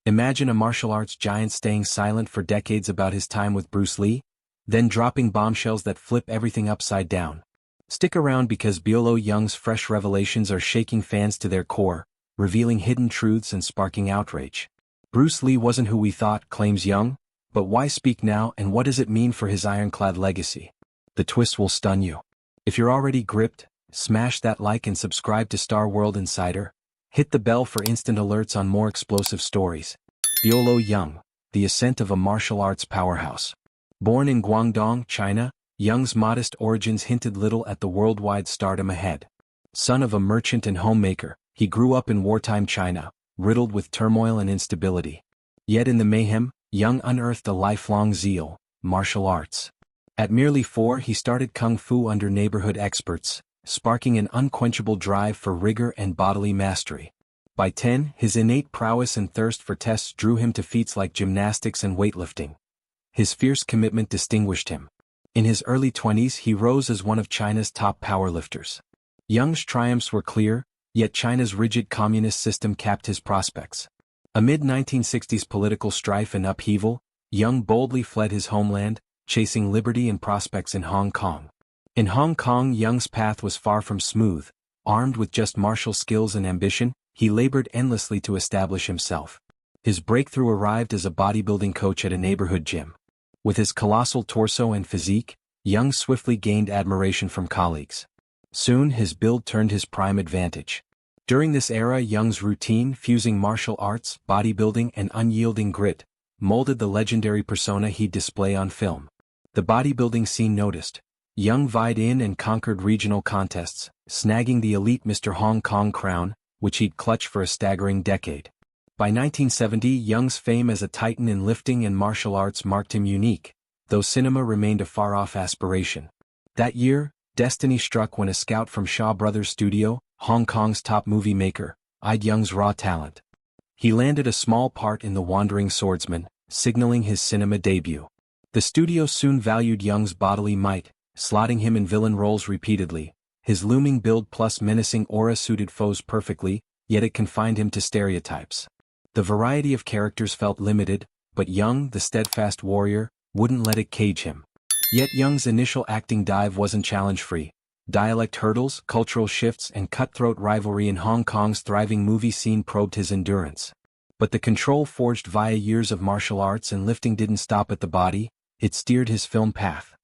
Imagine a martial arts giant staying silent for decades about his time with Bruce Lee, then dropping bombshells that flip everything upside down. Stick around because Bolo Yeung's fresh revelations are shaking fans to their core, revealing hidden truths and sparking outrage. Bruce Lee wasn't who we thought, claims Yeung, but why speak now and what does it mean for his ironclad legacy? The twist will stun you. If you're already gripped, smash that like and subscribe to Star World Insider. Hit the bell for instant alerts on more explosive stories. Bolo Yeung, the ascent of a martial arts powerhouse. Born in Guangdong, China, Yeung's modest origins hinted little at the worldwide stardom ahead. Son of a merchant and homemaker, he grew up in wartime China, riddled with turmoil and instability. Yet in the mayhem, Yeung unearthed a lifelong zeal, martial arts. At merely 4 he started kung fu under neighborhood experts, sparking an unquenchable drive for rigor and bodily mastery. By 10, his innate prowess and thirst for tests drew him to feats like gymnastics and weightlifting. His fierce commitment distinguished him. In his early 20s he rose as one of China's top powerlifters. Yeung's triumphs were clear, yet China's rigid communist system capped his prospects. Amid 1960s political strife and upheaval, Yeung boldly fled his homeland, chasing liberty and prospects in Hong Kong. In Hong Kong, Yeung's path was far from smooth. Armed with just martial skills and ambition, he labored endlessly to establish himself. His breakthrough arrived as a bodybuilding coach at a neighborhood gym. With his colossal torso and physique, Yeung swiftly gained admiration from colleagues. Soon his build turned his prime advantage. During this era, Yeung's routine, fusing martial arts, bodybuilding and unyielding grit, molded the legendary persona he'd display on film. The bodybuilding scene noticed. Yeung vied in and conquered regional contests, snagging the elite Mr. Hong Kong crown, which he'd clutched for a staggering decade. By 1970, Yeung's fame as a titan in lifting and martial arts marked him unique, though cinema remained a far-off aspiration. That year, destiny struck when a scout from Shaw Brothers Studio, Hong Kong's top movie maker, eyed Yeung's raw talent. He landed a small part in The Wandering Swordsman, signaling his cinema debut. The studio soon valued Yeung's bodily might, slotting him in villain roles repeatedly. His looming build plus menacing aura suited foes perfectly, yet it confined him to stereotypes. The variety of characters felt limited, but Yeung, the steadfast warrior, wouldn't let it cage him. Yet Yeung's initial acting dive wasn't challenge-free. Dialect hurdles, cultural shifts and cutthroat rivalry in Hong Kong's thriving movie scene probed his endurance. But the control forged via years of martial arts and lifting didn't stop at the body, it steered his film path.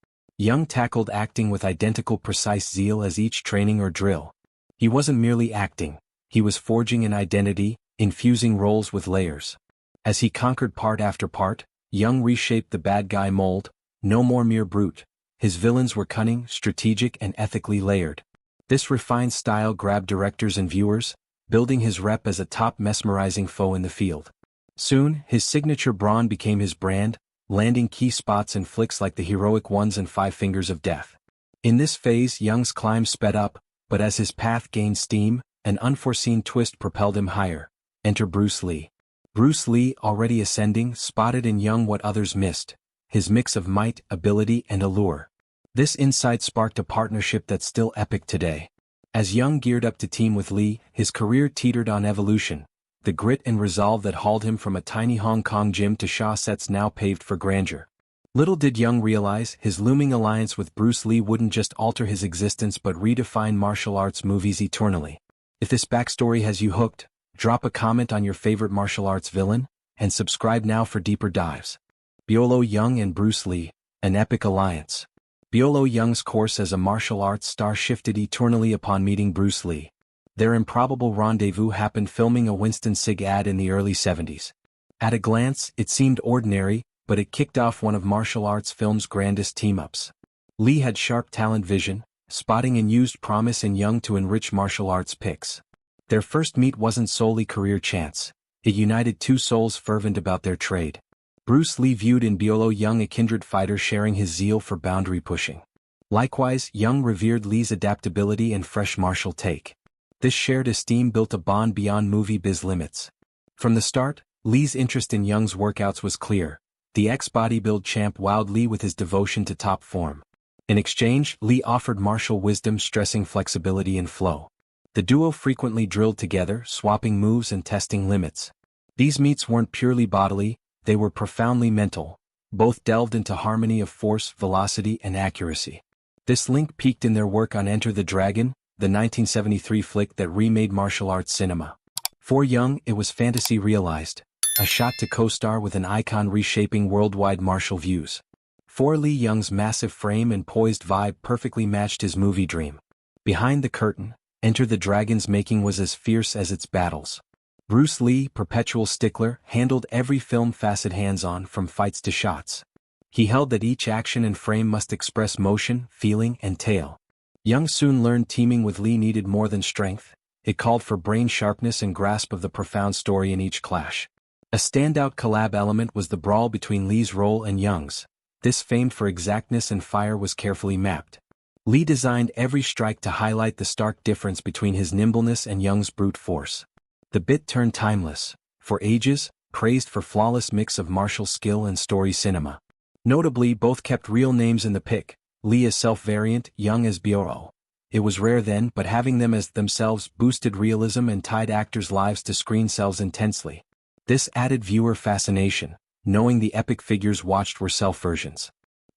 Yeung tackled acting with identical precise zeal as each training or drill. He wasn't merely acting, he was forging an identity, infusing roles with layers. As he conquered part after part, Yeung reshaped the bad guy mold, no more mere brute. His villains were cunning, strategic and ethically layered. This refined style grabbed directors and viewers, building his rep as a top mesmerizing foe in the field. Soon, his signature brawn became his brand, landing key spots in flicks like The Heroic Ones and Five Fingers of Death. In this phase, Yeung's climb sped up, but as his path gained steam, an unforeseen twist propelled him higher. Enter Bruce Lee. Bruce Lee, already ascending, spotted in Yeung what others missed: his mix of might, ability and allure. This insight sparked a partnership that's still epic today. As Yeung geared up to team with Lee, his career teetered on evolution. The grit and resolve that hauled him from a tiny Hong Kong gym to Shaw sets now paved for grandeur. Little did Yeung realize, his looming alliance with Bruce Lee wouldn't just alter his existence but redefine martial arts movies eternally. If this backstory has you hooked, drop a comment on your favorite martial arts villain, and subscribe now for deeper dives. Bolo Yeung and Bruce Lee, an epic alliance. Bolo Yeung's course as a martial arts star shifted eternally upon meeting Bruce Lee. Their improbable rendezvous happened filming a Winston Sig ad in the early 70s. At a glance, it seemed ordinary, but it kicked off one of martial arts film's grandest team-ups. Lee had sharp talent vision, spotting and used promise in Yeung to enrich martial arts picks. Their first meet wasn't solely career chance. It united two souls fervent about their trade. Bruce Lee viewed in Bolo Yeung a kindred fighter sharing his zeal for boundary pushing. Likewise, Yeung revered Lee's adaptability and fresh martial take. This shared esteem built a bond beyond movie biz limits. From the start, Lee's interest in Yeung's workouts was clear. The ex-bodybuild champ wowed Lee with his devotion to top form. In exchange, Lee offered martial wisdom, stressing flexibility and flow. The duo frequently drilled together, swapping moves and testing limits. These meets weren't purely bodily, they were profoundly mental. Both delved into harmony of force, velocity, and accuracy. This link peaked in their work on Enter the Dragon, the 1973 flick that remade martial arts cinema. For Yeung, it was fantasy realized, a shot to co-star with an icon reshaping worldwide martial views. For Lee, Young's massive frame and poised vibe perfectly matched his movie dream. Behind the curtain, Enter the Dragon's making was as fierce as its battles. Bruce Lee, perpetual stickler, handled every film facet hands-on from fights to shots. He held that each action and frame must express motion, feeling, and tale. Yeung soon learned teaming with Lee needed more than strength. It called for brain sharpness and grasp of the profound story in each clash. A standout collab element was the brawl between Lee's role and Yeung's. This famed for exactness and fire was carefully mapped. Lee designed every strike to highlight the stark difference between his nimbleness and Yeung's brute force. The bit turned timeless, for ages, praised for flawless mix of martial skill and story cinema. Notably, both kept real names in the pic, Lee as self-variant, Yeung as Bolo. It was rare then, but having them as themselves boosted realism and tied actors' lives to screen selves intensely. This added viewer fascination, knowing the epic figures watched were self-versions.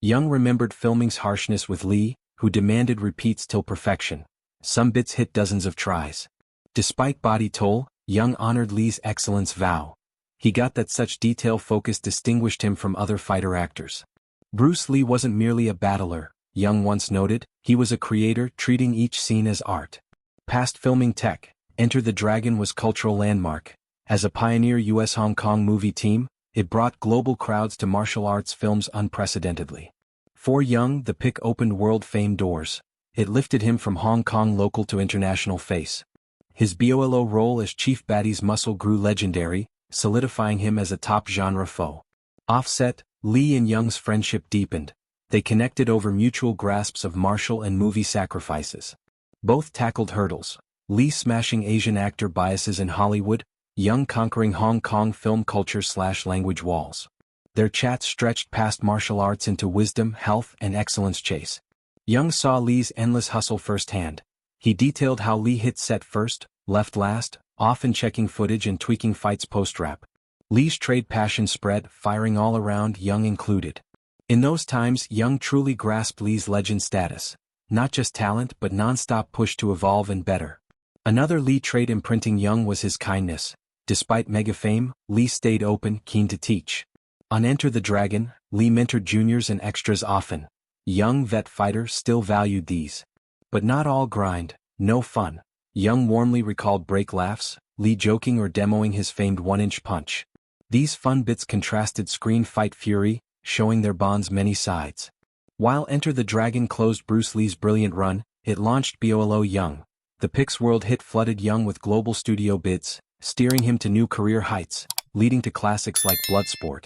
Yeung remembered filming's harshness with Lee, who demanded repeats till perfection. Some bits hit dozens of tries. Despite body toll, Yeung honored Lee's excellence vow. He got that such detail focus distinguished him from other fighter actors. Bruce Lee wasn't merely a battler, Yeung once noted, he was a creator treating each scene as art. Past filming tech, Enter the Dragon was cultural landmark. As a pioneer US Hong Kong movie team, it brought global crowds to martial arts films unprecedentedly. For Yeung, the pic opened world fame doors. It lifted him from Hong Kong local to international face. His Bolo role as Chief Baddie's muscle grew legendary, solidifying him as a top genre foe. Offset, Lee and Yeung's friendship deepened. They connected over mutual grasps of martial and movie sacrifices. Both tackled hurdles, Lee smashing Asian actor biases in Hollywood, Yeung conquering Hong Kong film culture/language walls. Their chats stretched past martial arts into wisdom, health, and excellence chase. Yeung saw Lee's endless hustle firsthand. He detailed how Lee hit set first, left last, often checking footage and tweaking fights post-wrap. Lee's trade passion spread, firing all around, Yeung included. In those times, Yeung truly grasped Lee's legend status. Not just talent but non-stop push to evolve and better. Another Lee trait imprinting Yeung was his kindness. Despite mega fame, Lee stayed open, keen to teach. On Enter the Dragon, Lee mentored juniors and extras often. Yeung, vet fighter, still valued these. But not all grind, no fun. Yeung warmly recalled break laughs, Lee joking or demoing his famed one-inch punch. These fun bits contrasted screen fight fury, showing their bond's many sides. While Enter the Dragon closed Bruce Lee's brilliant run, it launched Bolo Yeung. The pic's world hit flooded Yeung with global studio bids, steering him to new career heights, leading to classics like Bloodsport.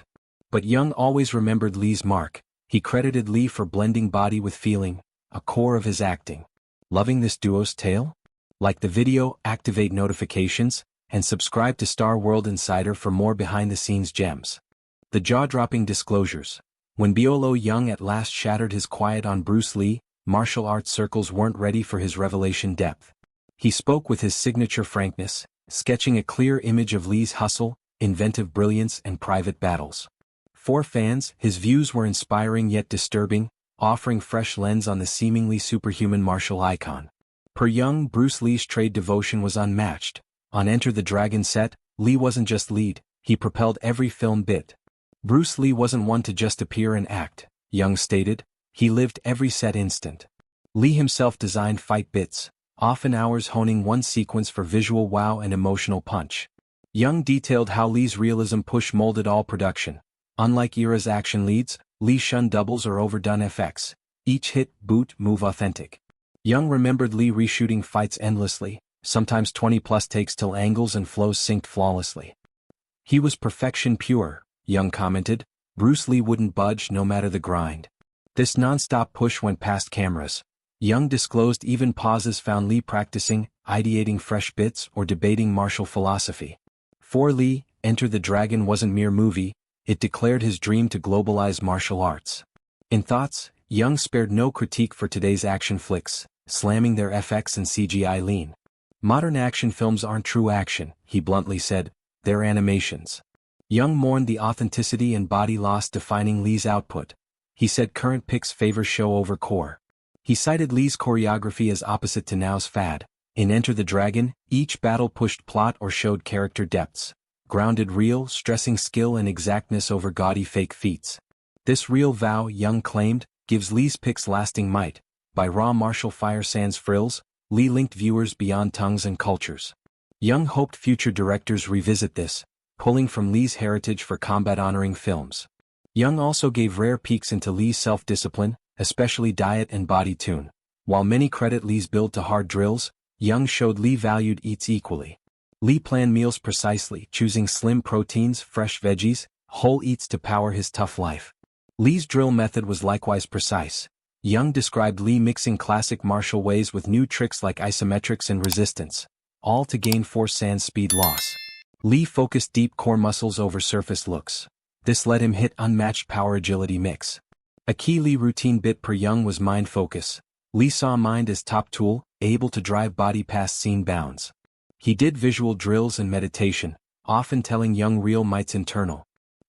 But Yeung always remembered Lee's mark. He credited Lee for blending body with feeling, a core of his acting. Loving this duo's tale? Like the video, activate notifications, and subscribe to Star World Insider for more behind-the-scenes gems. The jaw-dropping disclosures. When Bolo Yeung at last shattered his quiet on Bruce Lee, martial arts circles weren't ready for his revelation depth. He spoke with his signature frankness, sketching a clear image of Lee's hustle, inventive brilliance, and private battles. For fans, his views were inspiring yet disturbing, offering fresh lens on the seemingly superhuman martial icon. Per Yeung, Bruce Lee's trade devotion was unmatched. On Enter the Dragon set, Lee wasn't just lead, he propelled every film bit. Bruce Lee wasn't one to just appear and act, Yeung stated, he lived every set instant. Lee himself designed fight bits, often hours honing one sequence for visual wow and emotional punch. Yeung detailed how Lee's realism push molded all production. Unlike era's action leads, Lee shunned doubles or overdone FX. Each hit, boot, move authentic. Yeung remembered Lee reshooting fights endlessly, sometimes 20+ takes till angles and flows synced flawlessly. He was perfection pure, Yeung commented. Bruce Lee wouldn't budge no matter the grind. This non-stop push went past cameras. Yeung disclosed even pauses found Lee practicing, ideating fresh bits, or debating martial philosophy. For Lee, Enter the Dragon wasn't mere movie, it declared his dream to globalize martial arts. In Thoughts, Yeung spared no critique for today's action flicks, slamming their FX and CGI lean. Modern action films aren't true action, he bluntly said. their animations. Young mourned the authenticity and body loss defining Lee's output. He said current pics favor show over core. He cited Lee's choreography as opposite to now's fad. In Enter the Dragon, each battle pushed plot or showed character depths. Grounded real, stressing skill and exactness over gaudy fake feats. This real vow, Young claimed, gives Lee's pics lasting might. By raw martial fire sans frills, Lee linked viewers beyond tongues and cultures. Young hoped future directors revisit this, pulling from Lee's heritage for combat-honoring films. Young also gave rare peeks into Lee's self-discipline, especially diet and body tune. While many credit Lee's build to hard drills, Young showed Lee valued eats equally. Lee planned meals precisely, choosing slim proteins, fresh veggies, whole eats to power his tough life. Lee's drill method was likewise precise. Young described Lee mixing classic martial ways with new tricks like isometrics and resistance, all to gain force sans speed loss. Lee focused deep core muscles over surface looks. This let him hit unmatched power agility mix. A key Lee routine bit per Young was mind focus. Lee saw mind as top tool, able to drive body past scene bounds. He did visual drills and meditation, often telling Young real might's internal.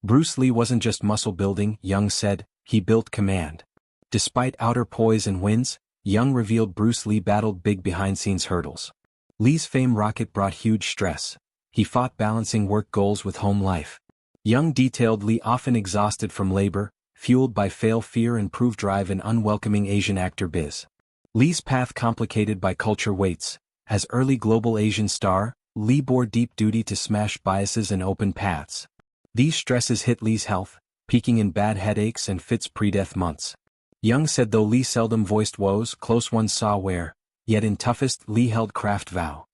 Bruce Lee wasn't just muscle building, Young said, he built command. Despite outer poise and wins, Young revealed Bruce Lee battled big behind-scenes hurdles. Lee's fame rocket brought huge stress. He fought balancing work goals with home life. Young detailed Lee often exhausted from labor, fueled by fail fear and prove drive in unwelcoming Asian actor biz. Lee's path complicated by culture weights. As early global Asian star, Lee bore deep duty to smash biases and open paths. These stresses hit Lee's health, peaking in bad headaches and fits pre-death months. Young said though Lee seldom voiced woes, close ones saw wear, yet in toughest Lee held craft vow.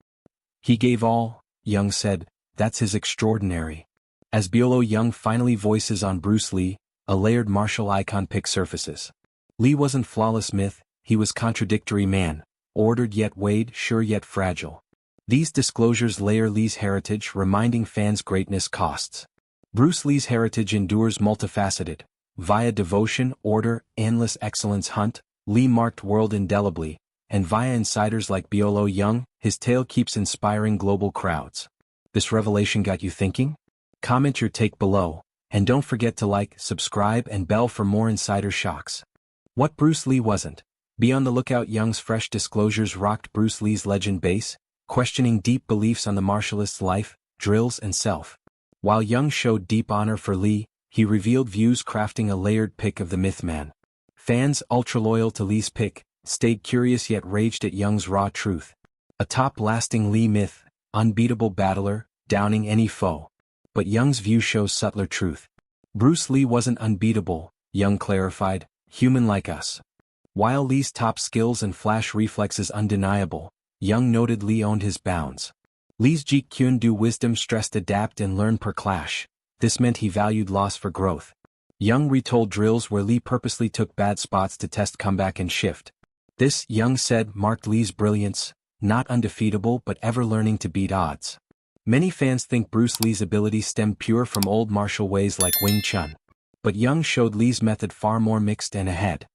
He gave all, Young said, that's his extraordinary. As Bolo Yeung finally voices on Bruce Lee, a layered martial icon pick surfaces. Lee wasn't flawless myth, he was contradictory man, ordered yet weighed, sure yet fragile. These disclosures layer Lee's heritage, reminding fans greatness costs. Bruce Lee's heritage endures multifaceted. Via devotion, order, endless excellence hunt, Lee marked world indelibly, and via insiders like Bolo Yeung, his tale keeps inspiring global crowds. This revelation got you thinking? Comment your take below, and don't forget to like, subscribe and bell for more insider shocks. What Bruce Lee wasn't. Be on the lookout. Young's fresh disclosures rocked Bruce Lee's legend base, questioning deep beliefs on the martialist's life, drills and self. While Young showed deep honor for Lee, he revealed views crafting a layered pick of the Mythman. Fans, ultra-loyal to Lee's pick, stayed curious yet raged at Young's raw truth. A top-lasting Lee myth, unbeatable battler, downing any foe. But Young's view shows subtler truth. Bruce Lee wasn't unbeatable, Young clarified, human like us. While Lee's top skills and flash reflexes undeniable, Young noted Lee owned his bounds. Lee's Jeet Kune wisdom stressed adapt and learn per clash. This meant he valued loss for growth. Young retold drills where Lee purposely took bad spots to test comeback and shift. This, Young said, marked Lee's brilliance, not undefeatable but ever learning to beat odds. Many fans think Bruce Lee's ability stemmed pure from old martial ways like Wing Chun. But Young showed Lee's method far more mixed and ahead.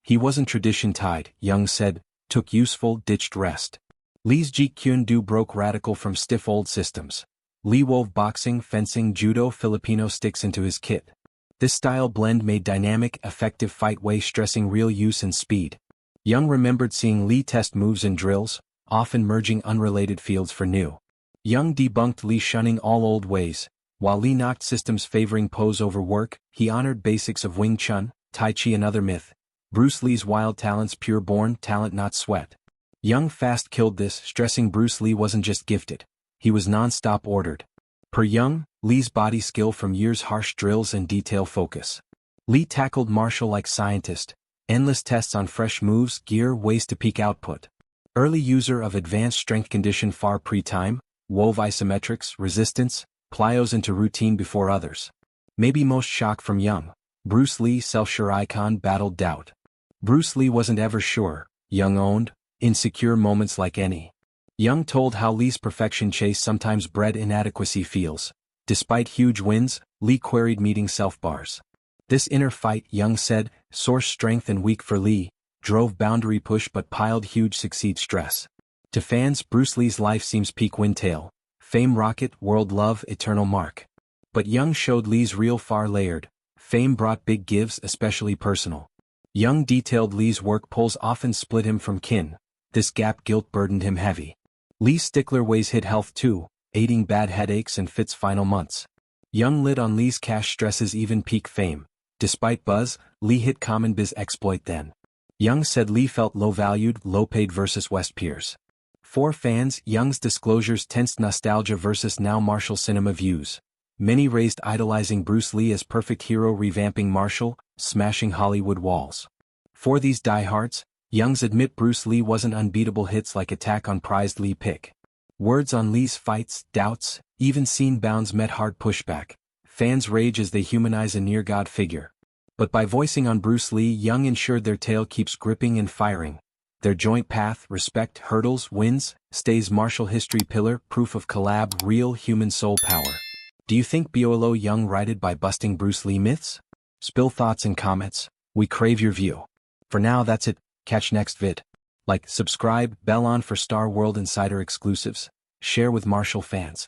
He wasn't tradition-tied, Young said, took useful, ditched rest. Lee's Jeet Kune broke radical from stiff old systems. Lee wove boxing, fencing, judo, Filipino sticks into his kit. This style blend made dynamic, effective fight way stressing real use and speed. Young remembered seeing Lee test moves in drills, often merging unrelated fields for new. Young debunked Lee shunning all old ways. While Lee knocked systems favoring pose over work, he honored basics of Wing Chun, Tai Chi and other myth. Bruce Lee's wild talents pure-born talent not sweat. Young fast killed this, stressing Bruce Lee wasn't just gifted. He was non-stop ordered. Per Young, Lee's body skill from years harsh drills and detail focus. Lee tackled martial like scientist, endless tests on fresh moves, gear, ways to peak output. Early user of advanced strength condition far pre-time, wove isometrics, resistance, plyos into routine before others. Maybe most shock from Young, Bruce Lee self-sure icon battled doubt. Bruce Lee wasn't ever sure, Young owned, insecure moments like any. Young told how Lee's perfection chase sometimes bred inadequacy feels. Despite huge wins, Lee queried meeting self-bars. This inner fight, Young said, source strength and weak for Lee, drove boundary push but piled huge succeed stress. To fans, Bruce Lee's life seems peak win-tail, Fame rocket, world love, eternal mark. But Young showed Lee's real far layered. Fame brought big gives, especially personal. Young detailed Lee's work pulls often split him from Kune. This gap guilt burdened him heavy. Lee's stickler ways hit health too, aiding bad headaches and fits final months. Young lit on Lee's cash stresses even peak fame. Despite buzz, Lee hit common biz exploit then. Young said Lee felt low-valued, low-paid versus West peers. For fans, Young's disclosures tensed nostalgia versus now martial cinema views. Many raised idolizing Bruce Lee as perfect hero revamping martial, smashing Hollywood walls. For these diehards, Young's admit Bruce Lee wasn't unbeatable hits like Attack on prized Lee pick. Words on Lee's fights, doubts, even scene bounds met hard pushback. Fans rage as they humanize a near-god figure. But by voicing on Bruce Lee, Young ensured their tale keeps gripping and firing. Their joint path, respect, hurdles, wins, stays martial history pillar, proof of collab, real human soul power. Do you think Bolo Yeung righted by busting Bruce Lee myths? Spill thoughts in comments. We crave your view. For now, that's it. Catch next vid. Like, subscribe, bell on for Star World Insider exclusives. Share with martial fans.